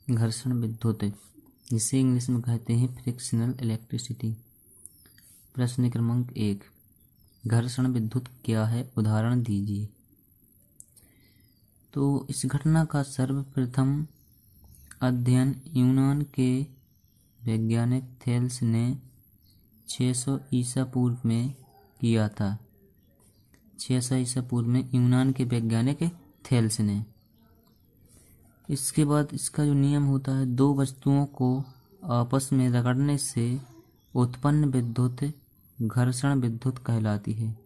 घर्षण विद्युत, जिसे इंग्लिश में कहते हैं फ्रिक्शनल इलेक्ट्रिसिटी। प्रश्न क्रमांक 1, घर्षण विद्युत क्या है, उदाहरण दीजिए। तो इस घटना का सर्वप्रथम अध्ययन यूनान के वैज्ञानिक थेल्स ने 600 ईसा पूर्व में किया था। 600 ईसा पूर्व में यूनान के वैज्ञानिक थेल्स ने। इसके बाद इसका जो नियम होता है, दो वस्तुओं को आपस में रगड़ने से उत्पन्न विद्युत घर्षण विद्युत कहलाती है।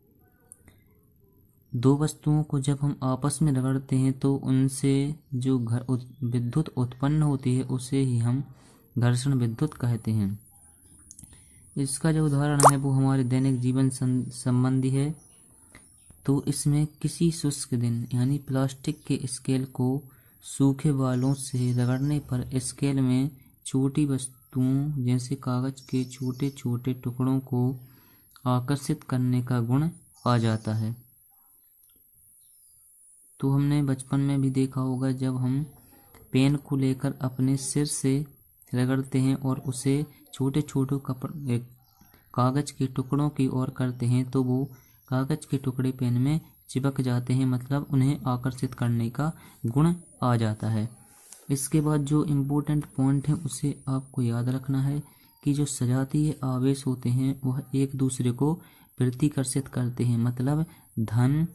दो वस्तुओं को जब हम आपस में रगड़ते हैं तो उनसे जो विद्युत उत्पन्न होती है उसे ही हम घर्षण विद्युत कहते हैं। इसका जो उदाहरण है वो हमारे दैनिक जीवन संबंधी है। तो इसमें किसी शुष्क दिन यानी प्लास्टिक के स्केल को सूखे बालों से रगड़ने पर स्केल में छोटी वस्तुओं जैसे कागज के छोटे छोटे टुकड़ों को आकर्षित करने का गुण आ जाता है। तो हमने बचपन में भी देखा होगा, जब हम पेन को लेकर अपने सिर से रगड़ते हैं और उसे छोटे छोटे कागज के टुकड़ों की ओर करते हैं तो वो कागज के टुकड़े पेन में चिपक जाते हैं, मतलब उन्हें आकर्षित करने का गुण आ जाता है। इसके बाद जो इम्पोर्टेंट पॉइंट है उसे आपको याद रखना है कि जो सजातीय आवेश होते हैं वह एक दूसरे को प्रतिकर्षित करते हैं, मतलब धन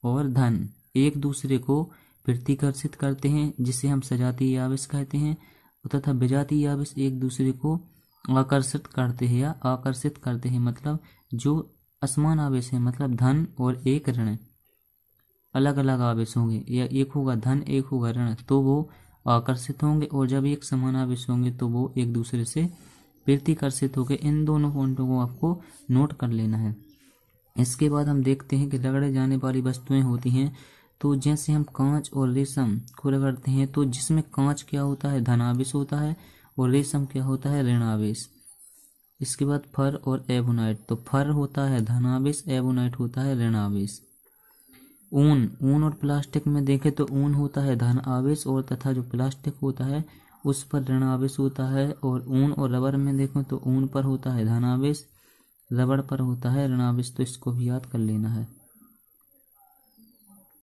और धन एक दूसरे को प्रतिकर्षित करते हैं, जिसे हम सजातीय आवेश कहते हैं, तथा विजातीय आवेश एक दूसरे को आकर्षित करते हैं या आकर्षित करते हैं। मतलब जो असमान आवेश है, मतलब धन और एक ऋण, अलग अलग आवेश होंगे, या एक होगा धन एक होगा ऋण, तो वो आकर्षित होंगे, और जब एक समान आवेश होंगे तो वो एक दूसरे से प्रतिकर्षित होंगे। इन दोनों पॉइंटों को आपको नोट कर लेना है। इसके बाद हम देखते हैं कि रगड़े जाने वाली वस्तुएं होती हैं। तो जैसे हम कांच और रेशम को रगड़ते हैं तो जिसमें कांच क्या होता है, धनावेश होता है, और रेशम क्या होता है, ऋणावेश। इसके बाद फर और एबोनाइट, तो फर होता है धनावेश, एबोनाइट होता है ऋणावेश। ऊन और प्लास्टिक में देखें तो ऊन होता है धन आवेश, और तथा जो प्लास्टिक होता है उस पर ऋण आवेश होता है। और ऊन और रबर में देखें तो ऊन पर होता है धन आवेश, रबर पर होता है ऋण आवेश। तो इसको भी याद कर लेना है।